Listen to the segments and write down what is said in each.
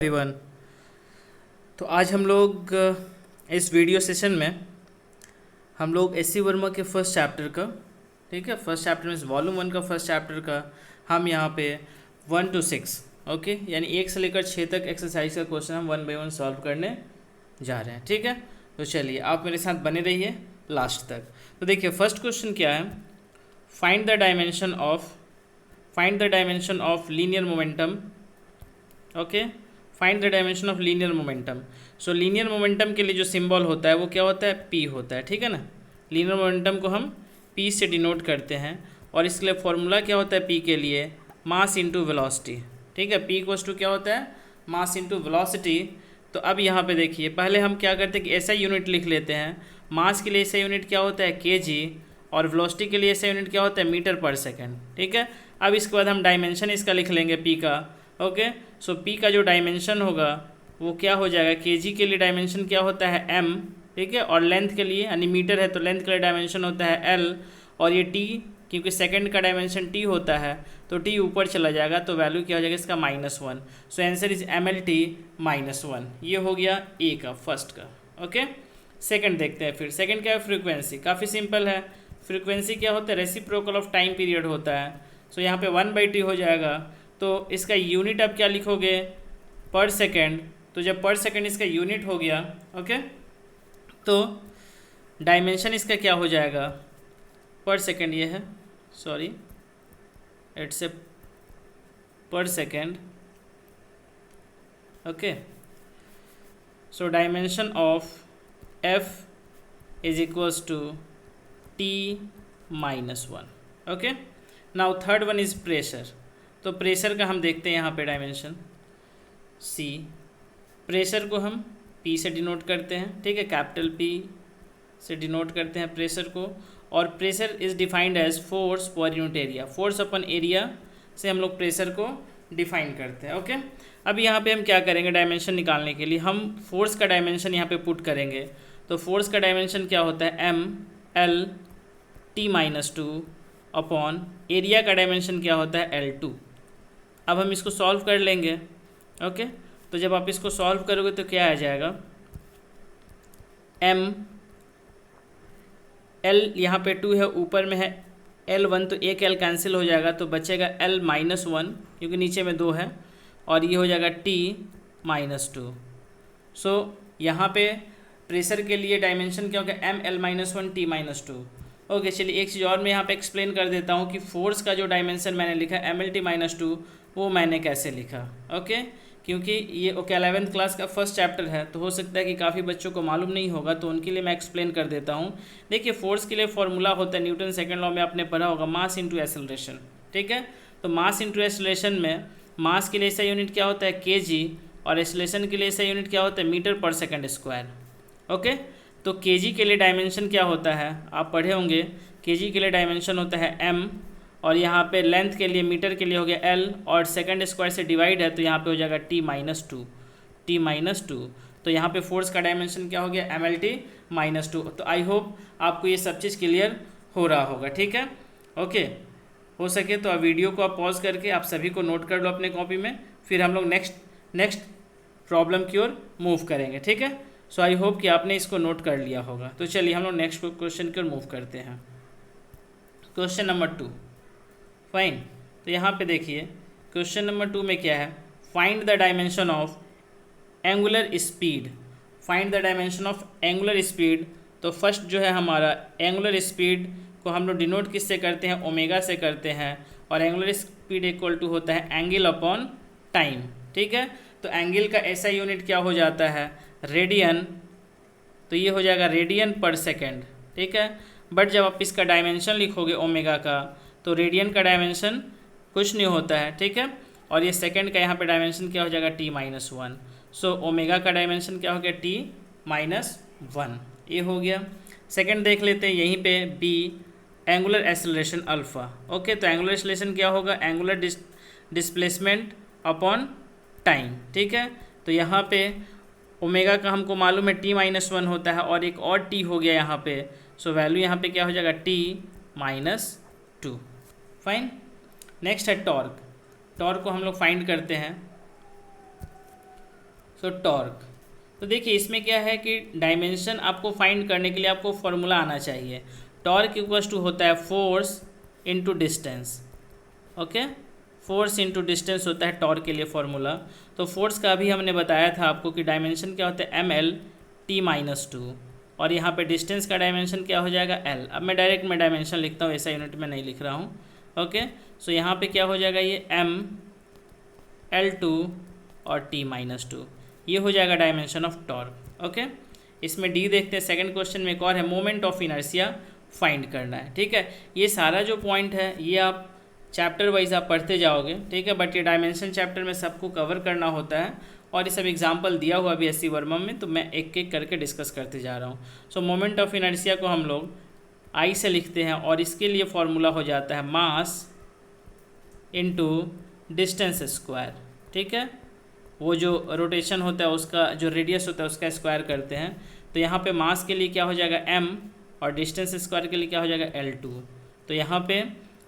Everyone. तो आज हम लोग इस वीडियो सेशन में हम लोग एस सी वर्मा के फर्स्ट चैप्टर का, ठीक है, फर्स्ट चैप्टर में वॉल्यूम 1 का फर्स्ट चैप्टर का हम यहाँ पे 1 to 6, ओके, यानी 1 से लेकर 6 तक एक्सरसाइज का क्वेश्चन हम 1 by 1 सॉल्व करने जा रहे हैं। ठीक है, तो चलिए आप मेरे साथ बने रहिए लास्ट तक। तो देखिए फर्स्ट क्वेश्चन क्या है, find the dimension of linear momentum. Okay, find the dimension of linear momentum. So linear momentum के लिए जो सिंबल होता है वो क्या होता है, पी होता है। ठीक है ना, लीनियर मोमेंटम को हम पी से डिनोट करते हैं और इसके लिए फॉर्मूला क्या होता है पी के लिए, मास इंटू वेलोसिटी। ठीक है, पी इक्वल्स टू क्या होता है, मास इंटू वेलोसिटी। तो अब यहाँ पे देखिए, पहले हम क्या करते हैं कि ऐसा यूनिट लिख लेते हैं। मास के लिए ऐसा यूनिट क्या होता है केजी, और वेलोसिटी के लिए ऐसा यूनिट क्या होता है मीटर पर सेकेंड। ठीक है, अब इसके बाद हम डायमेंशन इसका लिख लेंगे पी का। ओके, सो पी का जो डायमेंशन होगा वो क्या हो जाएगा, केजी के लिए डायमेंशन क्या होता है एम, ठीक है, और लेंथ के लिए यानी मीटर है तो लेंथ के लिए डायमेंशन होता है एल, और ये टी क्योंकि सेकंड का डायमेंशन टी होता है तो टी ऊपर चला जाएगा तो वैल्यू क्या हो जाएगा इसका -1। So answer is MLT -1। ये हो गया ए का फर्स्ट का। ओके, सेकंड देखते हैं। फिर सेकंड क्या है, फ्रीक्वेंसी। काफ़ी सिंपल है, फ्रीक्वेंसी क्या होता है, रेसिप्रोकल ऑफ टाइम पीरियड होता है। सो यहाँ पे 1/t हो जाएगा। तो इसका यूनिट आप क्या लिखोगे, पर सेकेंड। तो जब पर सेकेंड इसका यूनिट हो गया, ओके, तो डायमेंशन इसका क्या हो जाएगा, पर सेकेंड ये है, sorry it's a per second. Okay, so dimension of f is equals to t-1। Okay, now third one is pressure. तो प्रेशर का हम देखते हैं यहाँ पे डायमेंशन C। प्रेशर को हम P से डिनोट करते हैं, ठीक है, कैपिटल P से डिनोट करते हैं प्रेशर को। और pressure is defined as force per unit area. Force अपन एरिया से हम लोग प्रेशर को डिफाइन करते हैं। ओके, अब यहाँ पे हम क्या करेंगे, डायमेंशन निकालने के लिए हम फोर्स का डायमेंशन यहाँ पे पुट करेंगे। तो फोर्स का डायमेंशन क्या होता है MLT-2 अपॉन एरिया का डायमेंशन क्या होता है L2। अब हम इसको सॉल्व कर लेंगे। ओके, तो जब आप इसको सॉल्व करोगे तो क्या आ जाएगा, L यहाँ पे 2 है, ऊपर में है L1, तो एक L कैंसिल हो जाएगा तो बचेगा L-1 क्योंकि नीचे में 2 है, और ये हो जाएगा T-2। सो यहाँ पे प्रेशर के लिए डायमेंशन क्या होगा, ML-1 T-2। ओके, चलिए एक चीज़ और मैं यहाँ पे एक्सप्लेन कर देता हूँ कि फोर्स का जो डायमेंशन मैंने लिखा MLT-2 वो मैंने कैसे लिखा। ओके, क्योंकि ये ओके 11th क्लास का फर्स्ट चैप्टर है तो हो सकता है कि काफ़ी बच्चों को मालूम नहीं होगा, तो उनके लिए मैं एक्सप्लेन कर देता हूँ। देखिए फोर्स के लिए फॉर्मूला होता है, न्यूटन सेकेंड लॉ में आपने पढ़ा होगा, मास इंटू एक्सेलरेशन। ठीक है, तो मास इंटू एक्सेलरेशन में मास के लिए ऐसा यूनिट क्या होता है केजी, और एक्सेलरेशन के लिए ऐसा यूनिट क्या होता है मीटर पर सेकेंड स्क्वायर। ओके, तो केजी के लिए डायमेंशन क्या होता है, आप पढ़े होंगे, केजी के लिए डायमेंशन होता है m, और यहाँ पे लेंथ के लिए मीटर के लिए हो गया l, और सेकंड स्क्वायर से डिवाइड है तो यहाँ पे हो जाएगा T-2। तो यहाँ पे फोर्स का डायमेंशन क्या हो गया MLT-2। तो आई होप आपको ये सब चीज़ क्लियर हो रहा होगा। ठीक है, ओके, हो सके तो आप वीडियो को आप पॉज करके आप सभी को नोट कर लो अपने कॉपी में, फिर हम लोग नेक्स्ट प्रॉब्लम की ओर मूव करेंगे। ठीक है, सो आई होप कि आपने इसको नोट कर लिया होगा। तो चलिए हम लोग नेक्स्ट क्वेश्चन की ओर मूव करते हैं। Question number 2, fine. तो यहाँ पे देखिए क्वेश्चन नंबर 2 में क्या है, find the dimension of angular speed. Find the dimension of angular speed. तो फर्स्ट जो है हमारा एंगुलर स्पीड को हम लोग डिनोट किससे करते हैं, ओमेगा से करते हैं, और एंगुलर स्पीड इक्वल टू होता है एंगल अपॉन टाइम। ठीक है, तो एंगल का ऐसा यूनिट क्या हो जाता है, रेडियन, तो ये हो जाएगा रेडियन पर सेकेंड। ठीक है, बट जब आप इसका डायमेंशन लिखोगे ओमेगा का तो रेडियन का डायमेंशन कुछ नहीं होता है। ठीक है, और ये सेकंड का यहाँ पे डायमेंशन क्या हो जाएगा T-1। सो ओमेगा का डायमेंशन क्या हो गया T-1, ये हो गया। सेकंड देख लेते हैं यहीं पे B, angular acceleration alpha. Okay, तो एंगुलर एक्सेलरेशन क्या होगा, एंगुलर डिस्प्लेसमेंट अपॉन टाइम। ठीक है, तो यहाँ पे ओमेगा का हमको मालूम है T-1 होता है, और एक और T हो गया यहाँ पे, सो वैल्यू यहाँ पे क्या हो जाएगा T-2। फाइन, नेक्स्ट है टॉर्क। टॉर्क को हम लोग फाइंड करते हैं। सो टॉर्क। तो देखिए इसमें क्या है कि डायमेंशन आपको फाइंड करने के लिए आपको फॉर्मूला आना चाहिए। टॉर्क इक्वल्स टू होता है force into distance. Okay, force into distance होता है टॉर्क के लिए फॉर्मूला। तो फोर्स का भी हमने बताया था आपको कि डायमेंशन क्या होता है mL/t-2, और यहाँ पे डिस्टेंस का डायमेंशन क्या हो जाएगा L। अब मैं डायरेक्ट डायमेंशन लिखता हूँ, ऐसा यूनिट में नहीं लिख रहा हूँ। ओके, सो यहाँ पे क्या हो जाएगा, ये mL2 और t-2, ये हो जाएगा डायमेंशन ऑफ टॉर्क। ओके, इसमें डी देखते हैं। सेकंड क्वेश्चन में एक और है, मोमेंट ऑफ इनर्शिया फाइंड करना है। ठीक है, ये सारा जो पॉइंट है ये आप चैप्टर वाइज आप पढ़ते जाओगे। ठीक है, बट ये डायमेंशन चैप्टर में सबको कवर करना होता है, और ये सब एग्जाम्पल दिया हुआ भी एससी वर्मा में, तो मैं एक एक करके डिस्कस करते जा रहा हूँ। सो मोमेंट ऑफ इनर्शिया को हम लोग आई से लिखते हैं, और इसके लिए फॉर्मूला हो जाता है मास इनटू डिस्टेंस स्क्वायर। ठीक है, वो जो रोटेशन होता है उसका जो रेडियस होता है उसका स्क्वायर करते हैं। तो यहाँ पे मास के लिए क्या हो जाएगा m, और डिस्टेंस स्क्वायर के लिए क्या हो जाएगा L2। तो यहाँ पे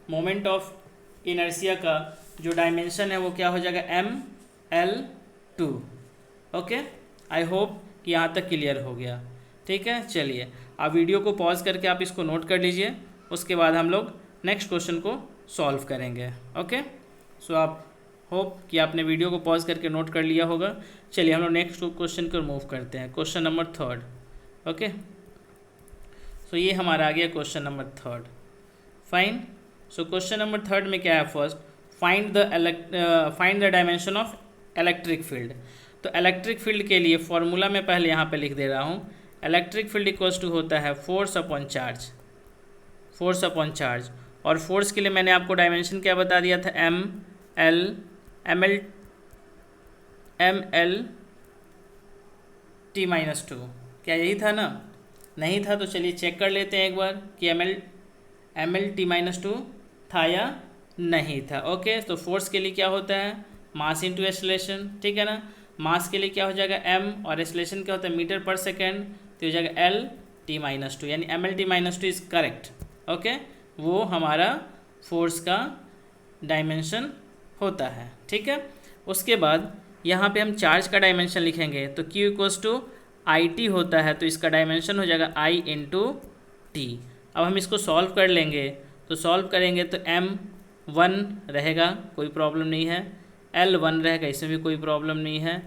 मोमेंट ऑफ इनर्शिया का जो डायमेंशन है वो क्या हो जाएगा mL2। ओके, आई होप कि यहाँ तक क्लियर हो गया। ठीक है, चलिए आप वीडियो को पॉज करके आप इसको नोट कर लीजिए, उसके बाद हम लोग नेक्स्ट क्वेश्चन को सॉल्व करेंगे। ओके, सो आप होप कि आपने वीडियो को पॉज करके नोट कर लिया होगा। चलिए हम लोग नेक्स्ट क्वेश्चन को मूव करते हैं, क्वेश्चन नंबर 3। ओके, सो ये हमारा आ गया question number 3। Fine, so question number 3 में क्या है, first find the dimension of electric field. तो इलेक्ट्रिक फील्ड के लिए फॉर्मूला मैं पहले यहाँ पे लिख दे रहा हूँ। इलेक्ट्रिक फील्ड इक्वल्स टू होता है force upon charge, force upon charge. और फोर्स के लिए मैंने आपको डायमेंशन क्या बता दिया था, mL/t-2। क्या यही था ना? नहीं था तो चलिए चेक कर लेते हैं एक बार कि mL/t-2 था या नहीं था। ओके, तो फोर्स के लिए क्या होता है, मास इंटू एक्सेलरेशन। ठीक है ना, मास के लिए क्या हो जाएगा m, और एक्सेलरेशन क्या होता है मीटर पर सेकेंड, तो हो जाएगा L/t-2, यानी mL/t-2 इज़ करेक्ट। ओके, वो हमारा फोर्स का डायमेंशन होता है। ठीक है, उसके बाद यहाँ पे हम चार्ज का डायमेंशन लिखेंगे, तो Q इक्वल्स टू IT होता है, तो इसका डायमेंशन हो जाएगा I इंटू टी। अब हम इसको सॉल्व कर लेंगे, तो सॉल्व करेंगे तो M1 रहेगा, कोई प्रॉब्लम नहीं है, L1 रहेगा, इसमें भी कोई प्रॉब्लम नहीं है।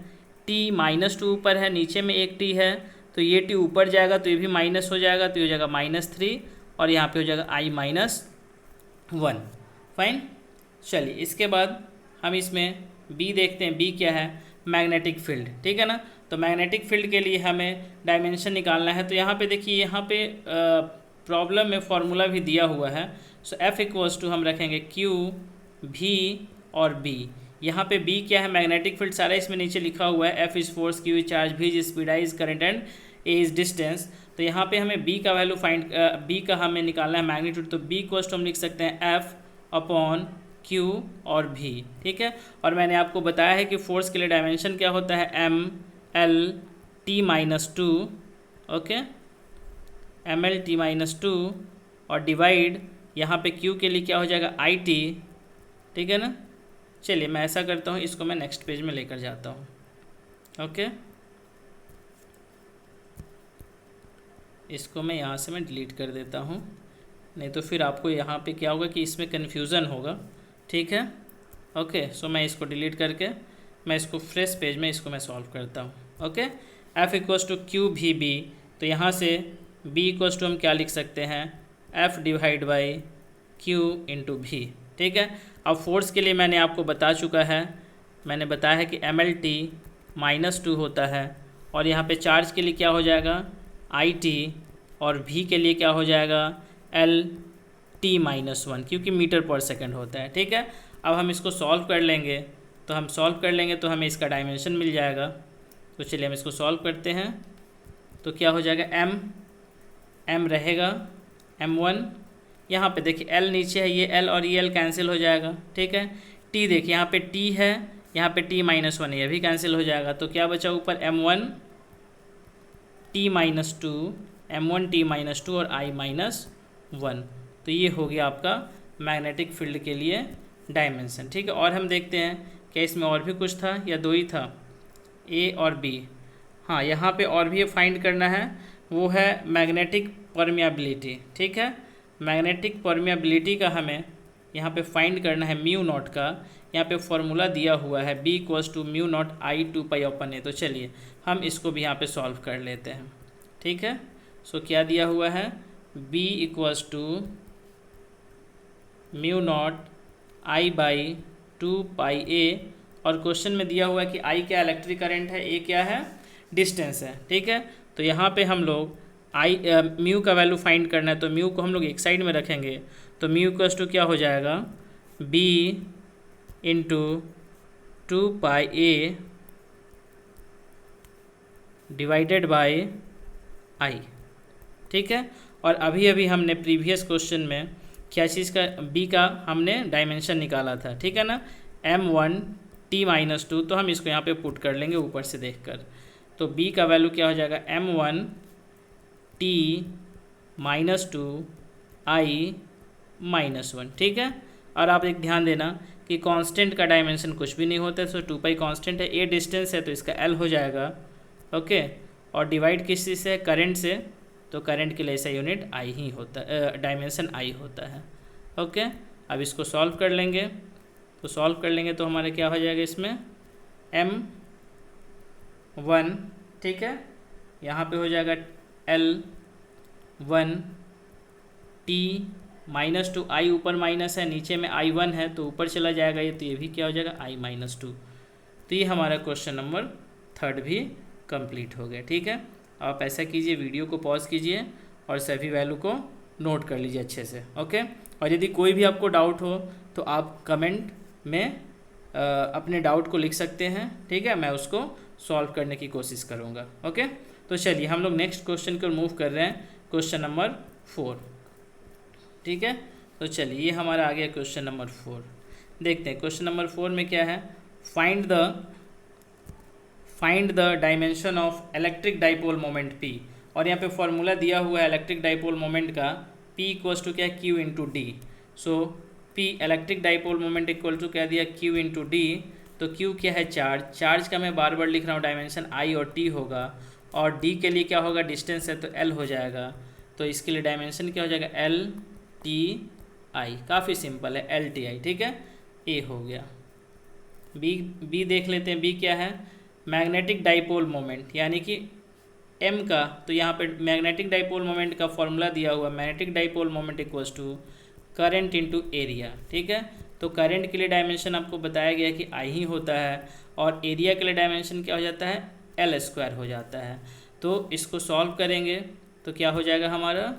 T-2 ऊपर है, नीचे में एक T है, तो ये T ऊपर जाएगा तो ये भी माइनस हो जाएगा, तो ये हो जाएगा -3, और यहाँ पे हो जाएगा I-1। फाइन, चलिए इसके बाद हम इसमें B देखते हैं। B क्या है, मैग्नेटिक फील्ड। ठीक है ना, तो मैग्नेटिक फील्ड के लिए हमें डायमेंशन निकालना है। तो यहाँ पे देखिए, यहाँ पे प्रॉब्लम में फॉर्मूला भी दिया हुआ है। सो F इक्वल्स टू हम रखेंगे Q, V और B। यहाँ पे B क्या है, मैग्नेटिक फील्ड, सारा इसमें नीचे लिखा हुआ है। F is force, Q is charge, V is speed, I is current and A is distance. तो यहाँ पे हमें B का वैल्यू B का हमें निकालना है मैग्नीट्यूड। तो B इक्वल्स टू हम लिख सकते हैं F अपॉन Q और V। ठीक है, और मैंने आपको बताया है कि फोर्स के लिए डायमेंशन क्या होता है, mL/t-2। ओके, mL/t-2, और डिवाइड यहाँ पे Q के लिए क्या हो जाएगा, IT। ठीक है ना, चलिए मैं ऐसा करता हूँ, इसको मैं नेक्स्ट पेज में लेकर जाता हूँ। ओके, इसको मैं यहाँ से मैं डिलीट कर देता हूँ, नहीं तो फिर आपको यहाँ पे क्या होगा कि इसमें कन्फ्यूज़न होगा। ठीक है, ओके, सो मैं इसको डिलीट करके मैं इसको फ्रेश पेज में इसको मैं सॉल्व करता हूँ। Okay, F equals to QVB, तो यहाँ से B इक्वल्स टू हम क्या लिख सकते हैं, F divide by Q into V। ठीक है, अब फोर्स के लिए मैंने आपको बता चुका है, मैंने बताया है कि mL/t-2 होता है, और यहाँ पे चार्ज के लिए क्या हो जाएगा, IT, और V के लिए क्या हो जाएगा, L/t-1, क्योंकि मीटर पर सेकंड होता है। ठीक है, अब हम इसको सॉल्व कर लेंगे, तो हम सॉल्व कर लेंगे तो हमें इसका डायमेंशन मिल जाएगा। तो चलिए हम इसको सॉल्व करते हैं, तो क्या हो जाएगा, M रहेगा, M1, यहाँ पे देखिए L नीचे है, ये L और ये L कैंसिल हो जाएगा। ठीक है, T देखिए यहाँ पे T है, यहाँ पे T-1 है, ये भी कैंसिल हो जाएगा। तो क्या बचा ऊपर, M1T-2, M1T-2 और I-1। तो ये हो गया आपका मैग्नेटिक फील्ड के लिए डायमेंशन। ठीक है, और हम देखते हैं क्या इसमें और भी कुछ था या दो ही था, ए और बी। हाँ, यहाँ पे और भी फाइंड करना है, वो है मैग्नेटिक परमियाबिलिटी। ठीक है, मैग्नेटिक परमियाबिलिटी का हमें यहाँ पे फाइंड करना है म्यू नॉट का। यहाँ पे फॉर्मूला दिया हुआ है B equals to mu naught I 2π/a। तो चलिए हम इसको भी यहाँ पे सॉल्व कर लेते हैं। ठीक है, सो क्या दिया हुआ है, B equals to mu naught I/2πa, और क्वेश्चन में दिया हुआ है कि I क्या इलेक्ट्रिक करंट है, A क्या है डिस्टेंस है। ठीक है, तो यहाँ पे हम लोग म्यू का वैल्यू फाइंड करना है, तो म्यू को हम लोग एक साइड में रखेंगे, तो म्यू इक्वल्स टू क्या हो जाएगा, B into 2πa divided by I। ठीक है, और अभी अभी हमने प्रीवियस क्वेश्चन में क्या चीज़ का, B का हमने डायमेंशन निकाला था। ठीक है ना, m1t-2, तो हम इसको यहाँ पे पुट कर लेंगे ऊपर से देखकर। तो B का वैल्यू क्या हो जाएगा, m1t-2I-1। ठीक है, और आप एक ध्यान देना कि कांस्टेंट का डायमेंशन कुछ भी नहीं होता है, तो 2π कांस्टेंट है, A डिस्टेंस है तो इसका L हो जाएगा। ओके, और डिवाइड किस चीज़ से, करंट से, तो करंट के लिए ऐसा यूनिट I ही होता है, डायमेंशन I होता है। ओके, अब इसको सॉल्व कर लेंगे, तो सॉल्व कर लेंगे तो हमारे क्या हो जाएगा इसमें m1। ठीक है, यहाँ पे हो जाएगा L1 t-2, I ऊपर माइनस है, नीचे में I1 है तो ऊपर चला जाएगा ये, तो ये भी क्या हो जाएगा I-2। तो ये हमारा क्वेश्चन नंबर 3 भी कंप्लीट हो गया। ठीक है, आप ऐसा कीजिए, वीडियो को पॉज कीजिए और सभी वैल्यू को नोट कर लीजिए अच्छे से। ओके, और यदि कोई भी आपको डाउट हो तो आप कमेंट में अपने डाउट को लिख सकते हैं। ठीक है, मैं उसको सॉल्व करने की कोशिश करूँगा। ओके, तो चलिए हम लोग नेक्स्ट क्वेश्चन को मूव कर रहे हैं, क्वेश्चन नंबर 4। ठीक है, तो चलिए ये हमारा आ गया क्वेश्चन नंबर 4। देखते हैं क्वेश्चन नंबर 4 में क्या है, find the dimension of electric dipole moment P। और यहाँ पे फॉर्मूला दिया हुआ है इलेक्ट्रिक डाइपोल मोमेंट का, P इक्वल्स टू क्या, Q into D. So P electric dipole moment equal to क्या दिया, Q इंटू डी। तो Q क्या है, चार्ज का मैं बार बार लिख रहा हूँ, डायमेंशन I और T होगा, और D के लिए क्या होगा, डिस्टेंस है तो L हो जाएगा। तो इसके लिए डायमेंशन क्या हो जाएगा, LTI। काफ़ी सिंपल है, LTI। ठीक है, A हो गया। B देख लेते हैं, B क्या है, मैग्नेटिक डाइपोल मोमेंट, यानी कि M का, तो यहाँ पे मैग्नेटिक डाइपोल मोमेंट का फॉर्मूला दिया हुआ, magnetic dipole moment equals to current into area. ठीक है, तो करंट के लिए डायमेंशन आपको बताया गया कि I ही होता है, और एरिया के लिए डायमेंशन क्या हो जाता है, L² हो जाता है। तो इसको सॉल्व करेंगे तो क्या हो जाएगा हमारा,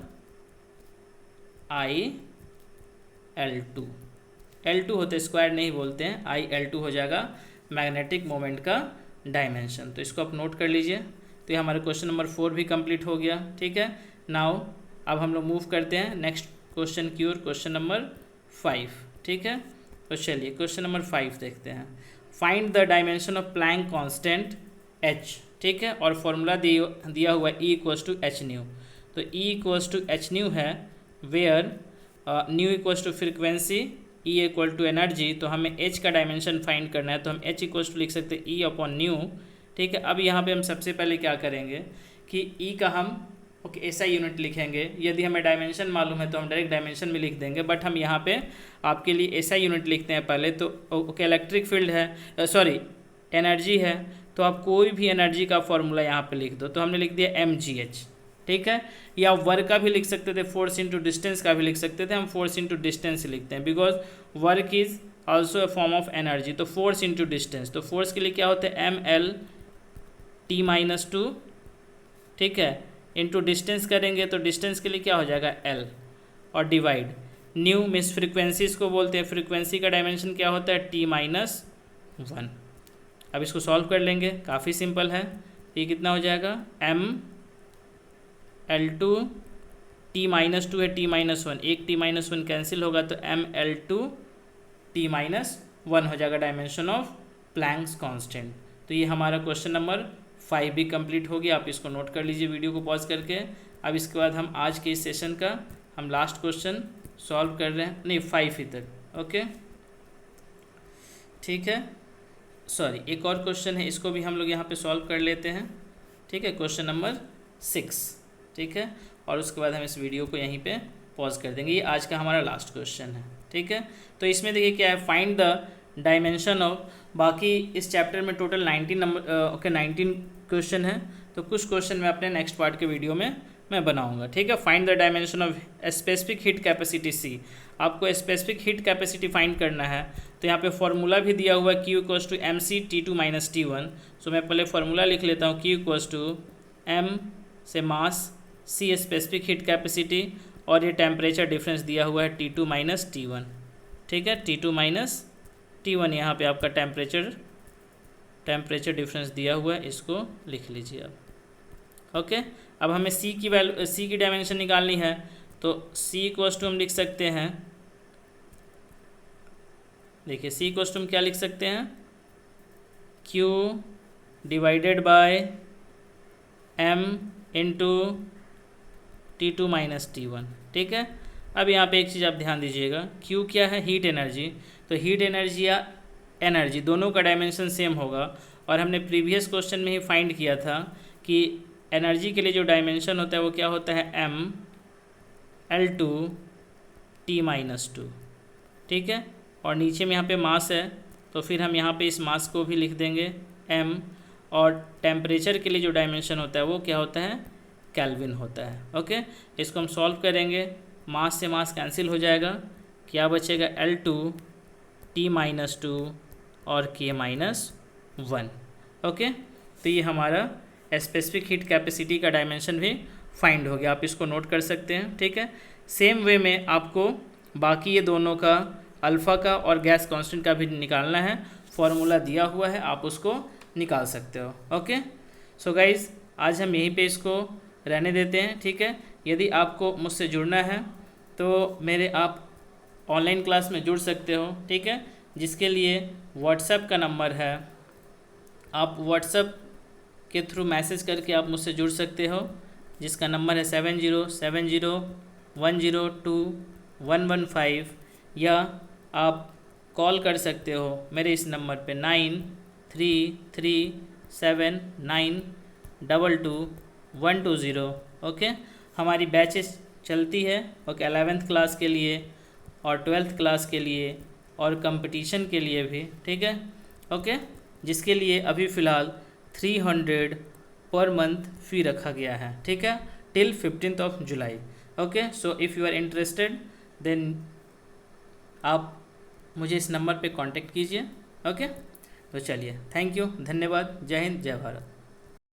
L2 होते, स्क्वायर नहीं बोलते हैं, L2 हो जाएगा मैग्नेटिक मोमेंट का डायमेंशन। तो इसको आप नोट कर लीजिए। तो ये हमारा क्वेश्चन नंबर 4 भी कंप्लीट हो गया। ठीक है, नाउ अब हम लोग मूव करते हैं नेक्स्ट क्वेश्चन की ओर, क्वेश्चन नंबर 5। ठीक है, तो चलिए क्वेश्चन नंबर 5 देखते हैं। Find the dimension of Planck constant H। ठीक है, और फॉर्मूला दिया हुआ है E equals to H nu. तो E equals to H nu है, where nu equals to frequency, E equal to energy. तो हमें H का डायमेंशन फाइंड करना है, तो हम H इक्वल्स टू लिख सकते हैं E अपॉन न्यू। ठीक है, अब यहाँ पे हम सबसे पहले क्या करेंगे कि E का हम ऐसा यूनिट लिखेंगे। यदि हमें डायमेंशन मालूम है तो हम डायरेक्ट डायमेंशन में लिख देंगे, बट हम यहाँ पे आपके लिए ऐसा यूनिट लिखते हैं पहले। तो इलेक्ट्रिक फील्ड है, सॉरी एनर्जी है, तो आप कोई भी एनर्जी का फॉर्मूला यहाँ पे लिख दो। तो हमने लिख दिया mgh। ठीक है, या वर्क का भी लिख सकते थे, फोर्स इंटू डिस्टेंस का भी लिख सकते थे, हम फोर्स इंटू डिस्टेंस लिखते हैं, because work is also a form of energy. तो फोर्स इंटू डिस्टेंस, तो फोर्स के लिए क्या होता है, mL_t-2। ठीक है, इंटू डिस्टेंस करेंगे तो डिस्टेंस के लिए क्या हो जाएगा, L, और डिवाइड न्यू मीन्स फ्रीक्वेंसीज को बोलते हैं, फ्रीक्वेंसी का डायमेंशन क्या होता है, t-1। अब इसको सॉल्व कर लेंगे, काफ़ी सिंपल है। ये कितना हो जाएगा, mL2 t-2 है, t-1, एक t-1 कैंसिल होगा तो mL2 t-1 हो जाएगा डायमेंशन ऑफ प्लैंक्स कांस्टेंट। तो ये हमारा क्वेश्चन नंबर 5 भी कंप्लीट हो गया। आप इसको नोट कर लीजिए वीडियो को पॉज करके। अब इसके बाद हम आज के इस सेशन का हम लास्ट क्वेश्चन सॉल्व कर रहे हैं, नहीं 5 ही तक। ओके, ठीक है, सॉरी, एक और क्वेश्चन है, इसको भी हम लोग यहाँ पे सॉल्व कर लेते हैं। ठीक है, क्वेश्चन नंबर 6। ठीक है, और उसके बाद हम इस वीडियो को यहीं पे पॉज कर देंगे। ये आज का हमारा लास्ट क्वेश्चन है। ठीक है, तो इसमें देखिए क्या है, फाइंड द डायमेंशन ऑफ, बाकी इस चैप्टर में टोटल 19 क्वेश्चन है, तो कुछ क्वेश्चन मैं अपने नेक्स्ट पार्ट के वीडियो में मैं बनाऊंगा। ठीक है, find the dimension of specific heat capacity C. आपको स्पेसिफिक हीट कैपेसिटी फाइंड करना है, तो यहाँ पे फॉर्मूला भी दिया हुआ है Q equals to M C T2 minus T1। So मैं पहले फॉर्मूला लिख लेता हूँ, Q इक्वल्स टू M से मास, C स्पेसिफिक हीट कैपेसिटी, और ये टेम्परेचर डिफरेंस दिया हुआ है T2 माइनस T1। ठीक है, T2 माइनस T1 यहाँ पे आपका टेम्परेचर डिफरेंस दिया हुआ है, इसको लिख लीजिए आप। ओके, अब हमें C की डायमेंशन निकालनी है, तो C इक्वल्स टू हम लिख सकते हैं, देखिए C इक्वल्स टू हम क्या लिख सकते हैं, Q divided by M into T2 minus T1। ठीक है, अब यहाँ पे एक चीज़ आप ध्यान दीजिएगा, Q क्या है, हीट एनर्जी, तो हीट एनर्जी या एनर्जी दोनों का डायमेंशन सेम होगा, और हमने प्रीवियस क्वेश्चन में ही फाइंड किया था कि एनर्जी के लिए जो डायमेंशन होता है वो क्या होता है, M/L2 T माइनस 2। ठीक है, और नीचे में यहाँ पे मास है, तो फिर हम यहाँ पे इस मास को भी लिख देंगे M, और टेम्परेचर के लिए जो डायमेंशन होता है वो क्या होता है, केल्विन होता है। ओके, इसको हम सॉल्व करेंगे, मास से मास कैंसिल हो जाएगा, क्या बचेगा, L2 T माइनस 2 और K माइनस 1। ओके, तो ये हमारा स्पेसिफिक हीट कैपेसिटी का डायमेंशन भी फाइंड हो गया, आप इसको नोट कर सकते हैं। ठीक है, सेम वे में आपको बाकी ये दोनों का, अल्फ़ा का और गैस कांस्टेंट का भी निकालना है, फॉर्मूला दिया हुआ है, आप उसको निकाल सकते हो। ओके, सो गाइज़ आज हम यहीं पे इसको रहने देते हैं। ठीक है, यदि आपको मुझसे जुड़ना है तो मेरे आप ऑनलाइन क्लास में जुड़ सकते हो। ठीक है, जिसके लिए व्हाट्सएप का नंबर है, आप व्हाट्सएप के थ्रू मैसेज करके आप मुझसे जुड़ सकते हो, जिसका नंबर है 7070102115, या आप कॉल कर सकते हो मेरे इस नंबर पे 9337922120। ओके, हमारी बैचेस चलती है, ओके, 11th क्लास के लिए और 12th क्लास के लिए और कंपटीशन के लिए भी। ठीक है, ओके, जिसके लिए अभी फ़िलहाल 300 पर मंथ फ़ी रखा गया है। ठीक है, till 15 July. Okay, so if you are interested then आप मुझे इस नंबर पे कांटेक्ट कीजिए। ओके, तो चलिए, थैंक यू, धन्यवाद, जय हिंद, जय भारत।